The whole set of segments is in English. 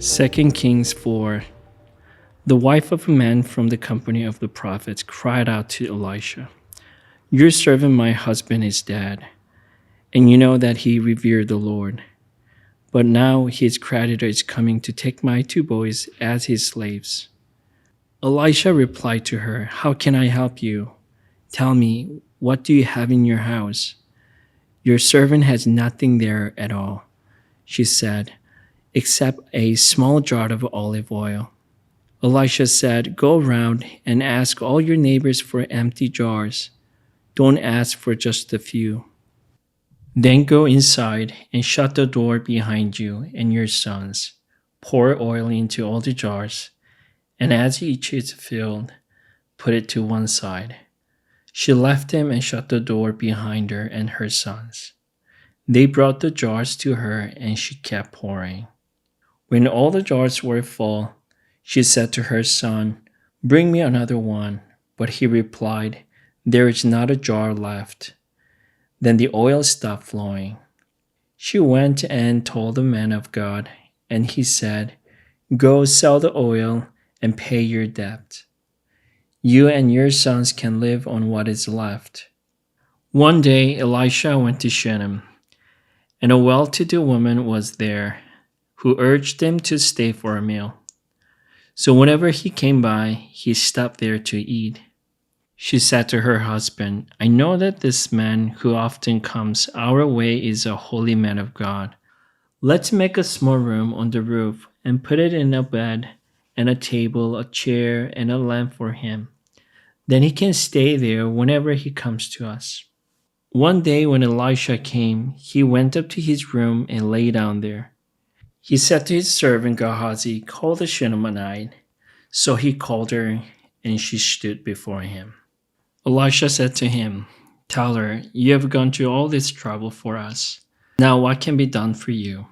2 Kings 4. The wife of a man from the company of the prophets cried out to Elisha, "Your servant my husband is dead, and you know that he revered the Lord. But now his creditor is coming to take my 2 boys as his slaves." Elisha replied to her, "How can I help you? Tell me, what do you have in your house?" "Your servant has nothing there at all," she said, "except a small jar of olive oil." Elisha said, "Go around and ask all your neighbors for empty jars. Don't ask for just a few. Then go inside and shut the door behind you and your sons. Pour oil into all the jars, and as each is filled, put it to one side." She left him and shut the door behind her and her sons. They brought the jars to her, and she kept pouring. When all the jars were full, she said to her son, "Bring me another one." But he replied, "There is not a jar left." Then the oil stopped flowing. She went and told the man of God, and he said, "Go sell the oil and pay your debt. You and your sons can live on what is left." One day Elisha went to Shunem, and a well-to-do woman was there, who urged him to stay for a meal. So whenever he came by, he stopped there to eat. She said to her husband, "I know that this man who often comes our way is a holy man of God. Let's make a small room on the roof and put it in a bed and a table, a chair, and a lamp for him. Then he can stay there whenever he comes to us." One day when Elisha came, he went up to his room and lay down there. He said to his servant Gehazi, "Call the Shunammite." So he called her, and she stood before him. Elisha said to him, "Tell her, you have gone to all this trouble for us. Now what can be done for you?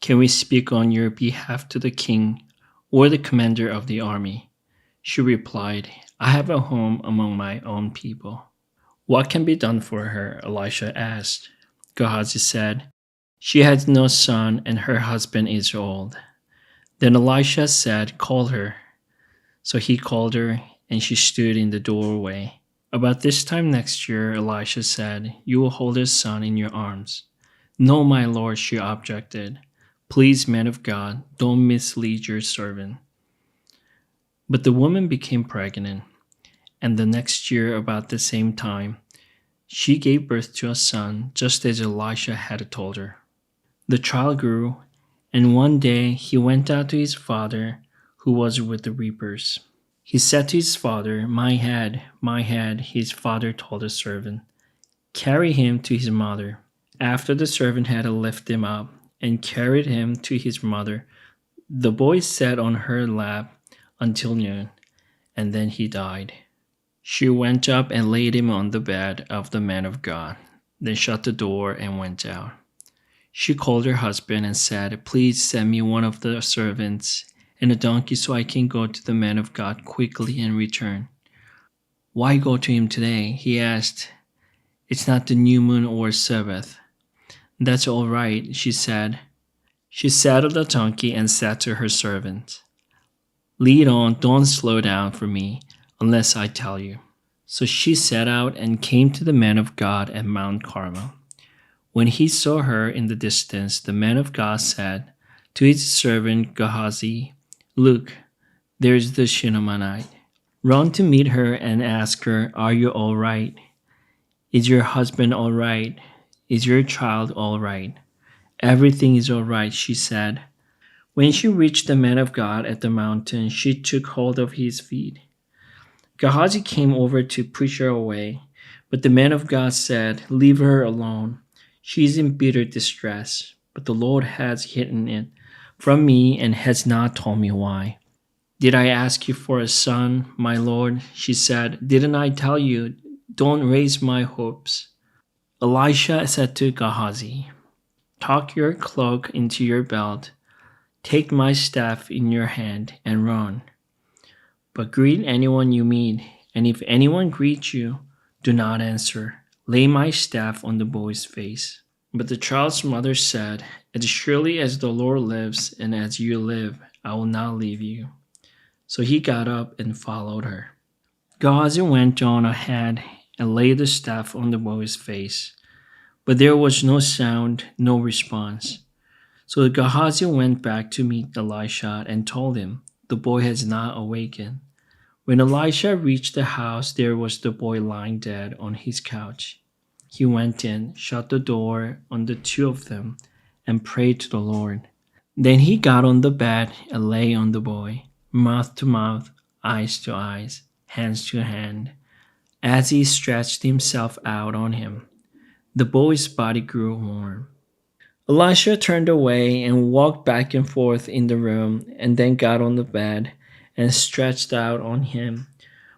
Can we speak on your behalf to the king or the commander of the army?" She replied, "I have a home among my own people." "What can be done for her?" Elisha asked. Gehazi said, "She has no son, and her husband is old." Then Elisha said, "Call her." So he called her, and she stood in the doorway. About this time next year, Elisha said, "You will hold a son in your arms." "No, my lord," she objected. "Please, man of God, don't mislead your servant." But the woman became pregnant, and the next year, about the same time, she gave birth to a son, just as Elisha had told her. The child grew, and one day he went out to his father, who was with the reapers. He said to his father, my head," his father told the servant. "Carry him to his mother." After the servant had lifted him up and carried him to his mother, the boy sat on her lap until noon, and then he died. She went up and laid him on the bed of the man of God, then shut the door and went out. She called her husband and said, "Please send me one of the servants and a donkey so I can go to the man of God quickly and return." "Why go to him today?" he asked. "It's not the new moon or Sabbath." "That's all right," she said. She saddled the donkey and said to her servant, "Lead on, don't slow down for me unless I tell you." So she set out and came to the man of God at Mount Carmel. When he saw her in the distance, the man of God said to his servant Gehazi, "Look, there's the Shunammite. Run to meet her and ask her, 'Are you all right? Is your husband all right? Is your child all right?'" "Everything is all right," she said. When she reached the man of God at the mountain, she took hold of his feet. Gehazi came over to push her away, but the man of God said, "Leave her alone. She is in bitter distress, but the Lord has hidden it from me and has not told me why." "Did I ask you for a son, my lord?" she said. "Didn't I tell you, don't raise my hopes?" Elisha said to Gehazi, "Tuck your cloak into your belt, take my staff in your hand, and run. But greet anyone you meet, and if anyone greets you, do not answer. Lay my staff on the boy's face." But the child's mother said, "As surely as the Lord lives and as you live, I will not leave you." So he got up and followed her. Gehazi went on ahead and laid the staff on the boy's face, but there was no sound, no response. So Gehazi went back to meet Elisha and told him, "The boy has not awakened." When Elisha reached the house, there was the boy lying dead on his couch. He went in, shut the door on the two of them, and prayed to the Lord. Then he got on the bed and lay on the boy, mouth to mouth, eyes to eyes, hands to hand. As he stretched himself out on him, the boy's body grew warm. Elisha turned away and walked back and forth in the room, and then got on the bed and stretched out on him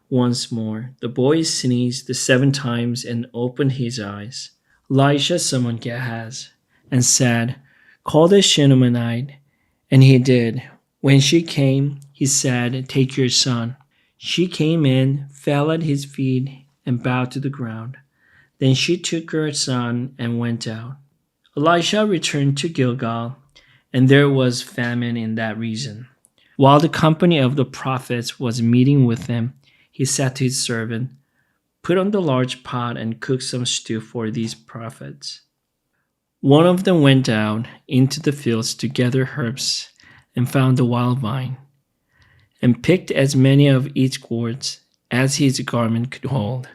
once more. The boy sneezed 7 times and opened his eyes. Elisha summoned Gehazi and said, "Call the Shunammite." And he did. When she came, he said, "Take your son." She came in, fell at his feet, and bowed to the ground. Then she took her son and went out. Elisha returned to Gilgal, and there was famine in that region. While the company of the prophets was meeting with him, he said to his servant, "Put on the large pot and cook some stew for these prophets." One of them went out into the fields to gather herbs and found a wild vine, and picked as many of its gourds as his garment could hold.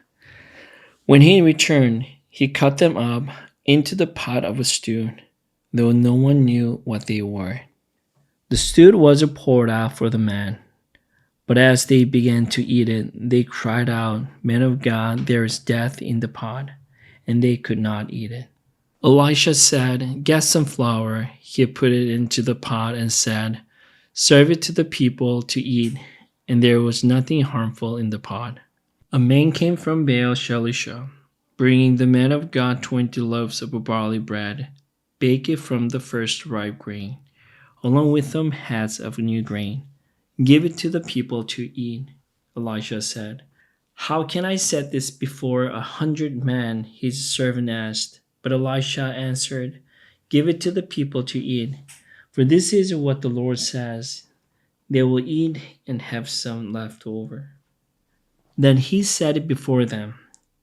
When he returned, he cut them up into the pot of a stew, though no one knew what they were. The stew was poured out for the man, but as they began to eat it, they cried out, "Men of God, there is death in the pot," and they could not eat it. Elisha said, "Get some flour." He put it into the pot and said, "Serve it to the people to eat," and there was nothing harmful in the pot. A man came from Baal Shalisha, bringing the man of God 20 loaves of barley bread, baked from the first ripe grain, along with some heads of new grain. "Give it to the people to eat," Elisha said. "How can I set this before 100 men?" his servant asked. But Elisha answered, "Give it to the people to eat, for this is what the Lord says, they will eat and have some left over." Then he set it before them,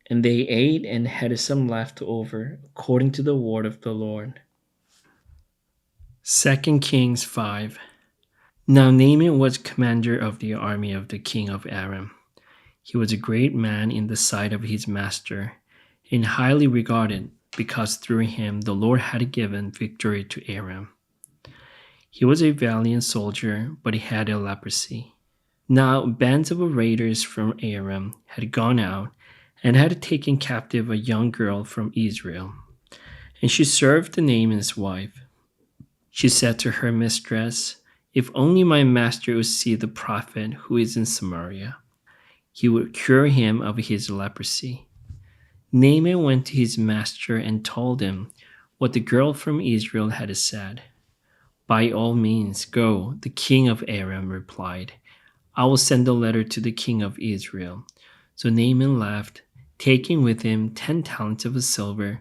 and they ate and had some left over, according to the word of the Lord. 2 Kings 5. Now Naaman was commander of the army of the king of Aram. He was a great man in the sight of his master, and highly regarded, because through him the Lord had given victory to Aram. He was a valiant soldier, but he had a leprosy. Now bands of raiders from Aram had gone out and had taken captive a young girl from Israel, and she served Naaman's wife. She said to her mistress, "If only my master would see the prophet who is in Samaria, he would cure him of his leprosy." Naaman went to his master and told him what the girl from Israel had said. "By all means, go," the king of Aram replied. "I will send a letter to the king of Israel." So Naaman left, taking with him 10 talents of silver,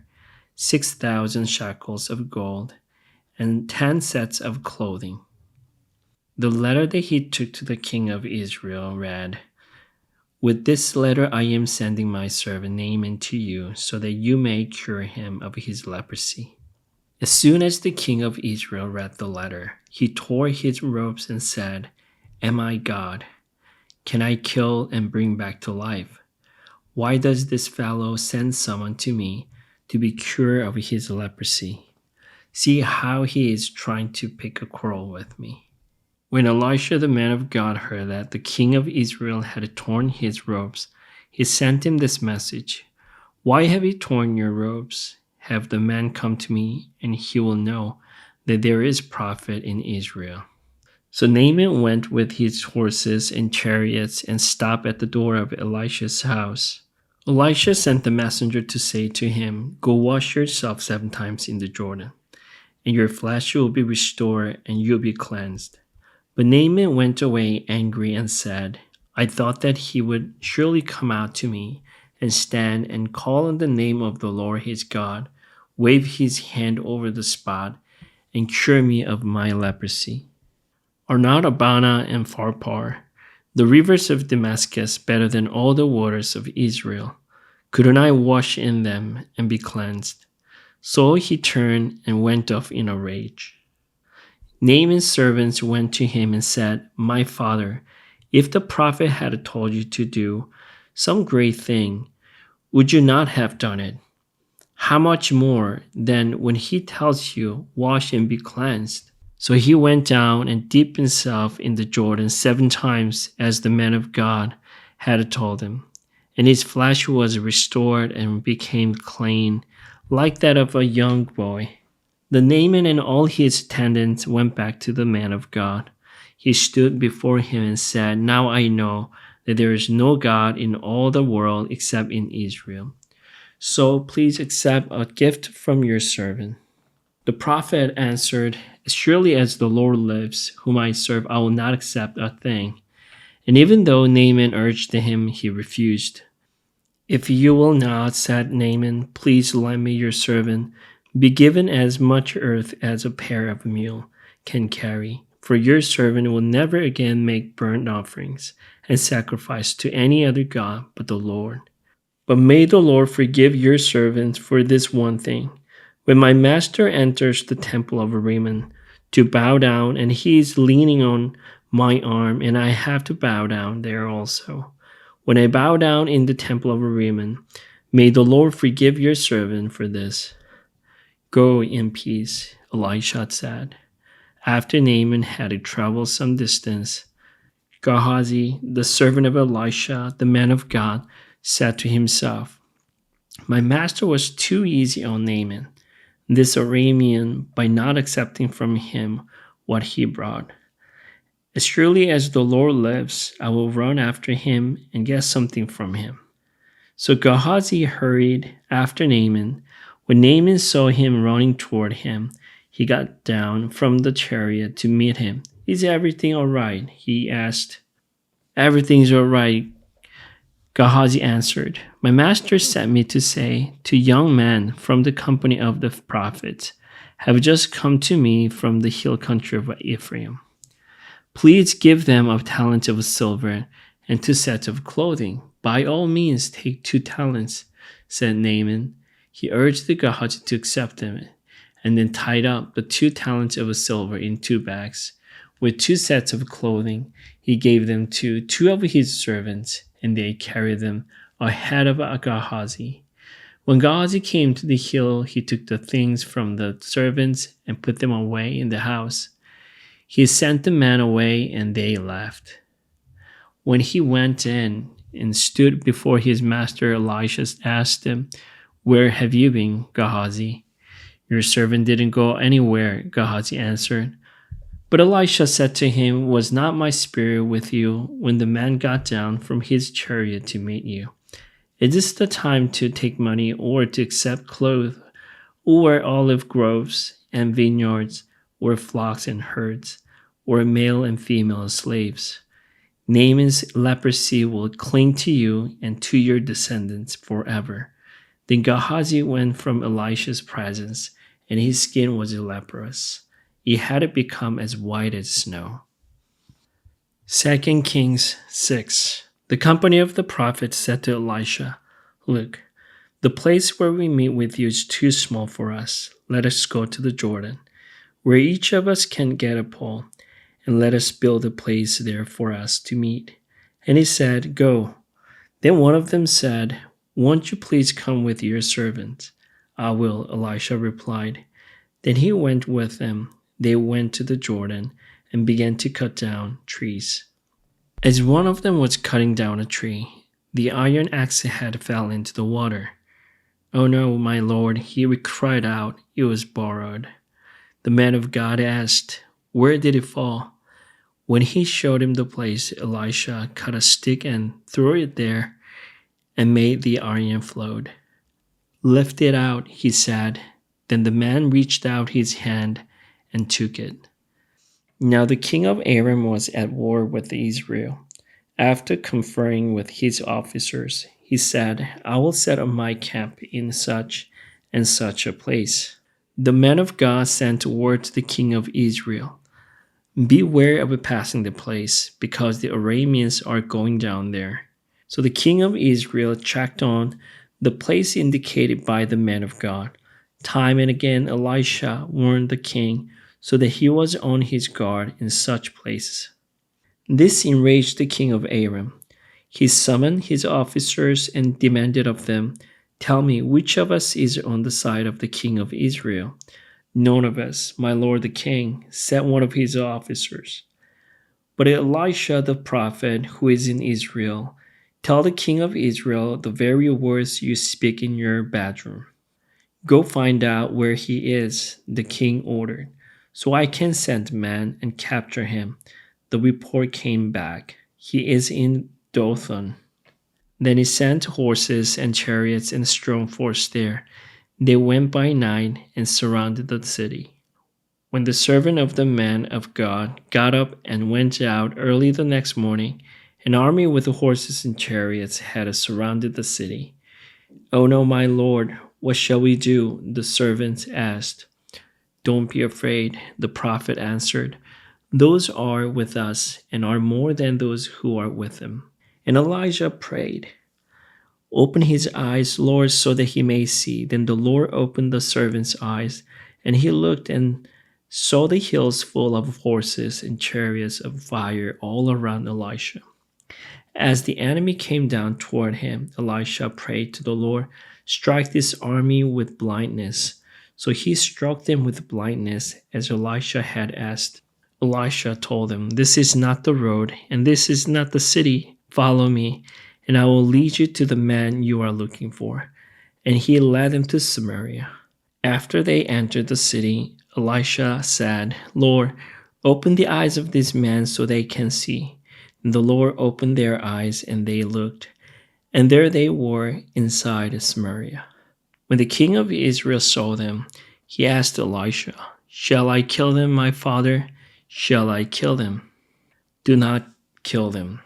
6,000 shekels of gold, and 10 sets of clothing. The letter that he took to the king of Israel read, "With this letter I am sending my servant Naaman to you, so that you may cure him of his leprosy." As soon as the king of Israel read the letter, he tore his robes and said, "Am I God? Can I kill and bring back to life? Why does this fellow send someone to me to be cured of his leprosy? See how he is trying to pick a quarrel with me." When Elisha the man of God heard that the king of Israel had torn his robes, he sent him this message, "Why have you torn your robes? Have the man come to me, and he will know that there is prophet in Israel." So Naaman went with his horses and chariots and stopped at the door of Elisha's house. Elisha sent the messenger to say to him, "Go wash yourself 7 times in the Jordan, and your flesh will be restored and you'll be cleansed." But Naaman went away angry and said, "I thought that he would surely come out to me and stand and call on the name of the Lord his God, wave his hand over the spot, and cure me of my leprosy. Are not Abana and Pharpar, the rivers of Damascus, better than all the waters of Israel? Couldn't I wash in them and be cleansed? So he turned and went off in a rage. Naaman's servants went to him and said, My father, if the prophet had told you to do some great thing, would you not have done it? How much more then when he tells you, Wash and be cleansed? So he went down and dipped himself in the Jordan 7 times as the man of God had told him. And his flesh was restored and became clean, like that of a young boy. Then Naaman and all his attendants went back to the man of God. He stood before him and said, Now I know that there is no God in all the world except in Israel. So please accept a gift from your servant. The prophet answered, As surely as the Lord lives, whom I serve, I will not accept a thing. And even though Naaman urged him, he refused. If you will not, said Naaman, please lend me your servant. Be given as much earth as a pair of mule can carry, for your servant will never again make burnt offerings and sacrifice to any other god but the Lord. But may the Lord forgive your servant for this one thing. When my master enters the temple of Rimmon to bow down, and he is leaning on my arm, and I have to bow down there also. When I bow down in the temple of Rimmon, may the Lord forgive your servant for this. Go in peace, Elisha said. After Naaman had traveled some distance, Gehazi, the servant of Elisha, the man of God, said to himself, My master was too easy on Naaman, this Aramean, by not accepting from him what he brought. As surely as the Lord lives, I will run after him and get something from him. So Gehazi hurried after Naaman. When Naaman saw him running toward him, he got down from the chariot to meet him. Is everything all right? He asked. Everything's all right, Gehazi answered. My master sent me to say, 2 young men from the company of the prophets have just come to me from the hill country of Ephraim. Please give them a talent of silver and 2 sets of clothing. By all means, take 2 talents, said Naaman. He urged the Gehazi to accept them, and then tied up the 2 talents of silver in 2 bags. With 2 sets of clothing, he gave them to 2 of his servants, and they carried them ahead of Gehazi. When Gehazi came to the hill, he took the things from the servants and put them away in the house. He sent the men away, and they left. When he went in and stood before his master, Elisha asked him, Where have you been, Gehazi? Your servant didn't go anywhere, Gehazi answered. But Elisha said to him, Was not my spirit with you when the man got down from his chariot to meet you? Is this the time to take money or to accept clothes, or olive groves and vineyards, or flocks and herds, or male and female slaves? Naaman's leprosy will cling to you and to your descendants forever. Then Gehazi went from Elisha's presence, and his skin was leprous. He had become as white as snow. 2 Kings 6. The company of the prophets said to Elisha, Look, the place where we meet with you is too small for us. Let us go to the Jordan, where each of us can get a pole, and let us build a place there for us to meet. And he said, Go. Then one of them said, Won't you please come with your servant? I will, Elisha replied. Then he went with them. They went to the Jordan and began to cut down trees. As one of them was cutting down a tree, the iron axe head fell into the water. Oh no, my lord, he cried out, it was borrowed. The man of God asked, Where did it fall? When he showed him the place, Elisha cut a stick and threw it there and made the iron float. Lift it out, he said. Then the man reached out his hand and took it. Now the king of Aram was at war with Israel. After conferring with his officers, he said, I will set up my camp in such and such a place. The man of God sent word to the king of Israel, Beware of passing the place, because the Arameans are going down there. So the king of Israel tracked on the place indicated by the man of God. Time and again Elisha warned the king so that he was on his guard in such places. This enraged the king of Aram. He summoned his officers and demanded of them, "Tell me, which of us is on the side of the king of Israel?" "None of us, my lord the king," said one of his officers. "But Elisha the prophet, who is in Israel, tell the king of Israel the very words you speak in your bedroom." "Go find out where he is," the king ordered, "so I can send men and capture him." The report came back, "He is in Dothan." Then he sent horses and chariots and a strong force there. They went by night and surrounded the city. When the servant of the man of God got up and went out early the next morning, an army with horses and chariots had surrounded the city. "Oh no, my lord, what shall we do?" the servant asked. "Don't be afraid," the prophet answered. "Those are with us and are more than those who are with them." And Elijah prayed, "Open his eyes, Lord, so that he may see." Then the Lord opened the servant's eyes, and he looked and saw the hills full of horses and chariots of fire all around Elisha. As the enemy came down toward him, Elisha prayed to the Lord, "Strike this army with blindness." So he struck them with blindness, as Elisha had asked. Elisha told them, "This is not the road, and this is not the city. Follow me, and I will lead you to the man you are looking for." And he led them to Samaria. After they entered the city, Elisha said, "Lord, open the eyes of these men so they can see." And the Lord opened their eyes, and they looked, and there they were inside Samaria. When the king of Israel saw them, he asked Elisha, "Shall I kill them, my father? Shall I kill them?" "Do not kill them,"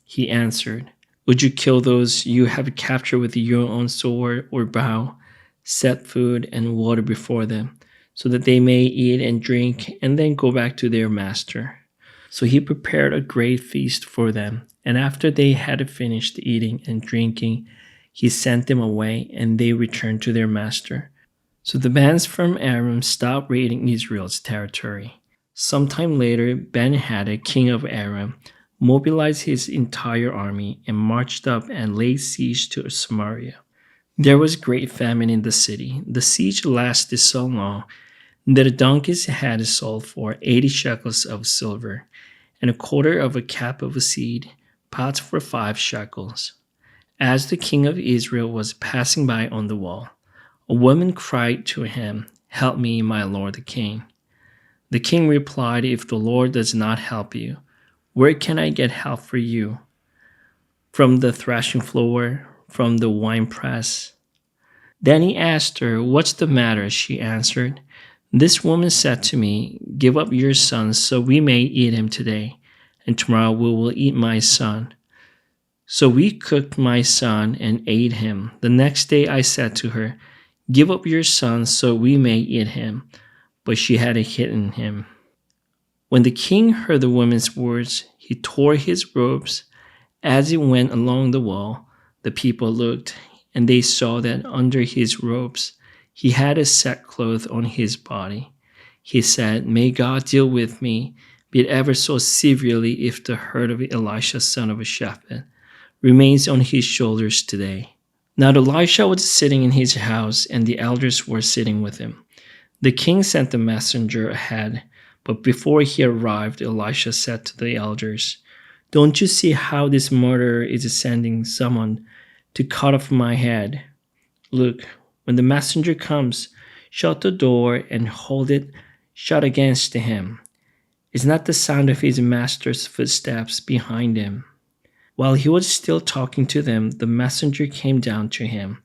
he answered. "Would you kill those you have captured with your own sword or bow? Set food and water before them, so that they may eat and drink and then go back to their master." So he prepared a great feast for them, and after they had finished eating and drinking, he sent them away, and they returned to their master. So the bands from Aram stopped raiding Israel's territory. Sometime later, Ben-Hadad, king of Aram, mobilized his entire army and marched up and laid siege to Samaria. There was great famine in the city. The siege lasted so long that the donkeys had sold for 80 shekels of silver, and a quarter of a cap of seed, pots for 5 shekels. As the king of Israel was passing by on the wall, a woman cried to him, "Help me, my lord the king." The king replied, "If the Lord does not help you, where can I get help for you? From the threshing floor? From the winepress?" Then he asked her, "What's the matter?" She answered, "This woman said to me, 'Give up your son so we may eat him today, and tomorrow we will eat my son.' So we cooked my son and ate him. The next day I said to her, 'Give up your son so we may eat him.' But she had hidden him." When the king heard the woman's words, he tore his robes. As he went along the wall, the people looked, and they saw that under his robes he had a sackcloth on his body. He said, "May God deal with me, be it ever so severely, if the hurt of Elisha son of Shaphat remains on his shoulders today." Now Elisha was sitting in his house, and the elders were sitting with him. The king sent the messenger ahead, but before he arrived, Elisha said to the elders, "Don't you see how this murderer is sending someone to cut off my head? Look, when the messenger comes, shut the door and hold it shut against him. Is not the sound of his master's footsteps behind him?" While he was still talking to them, the messenger came down to him.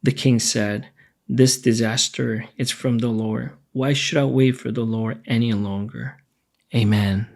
The king said, "This disaster is from the Lord. Why should I wait for the Lord any longer?" Amen.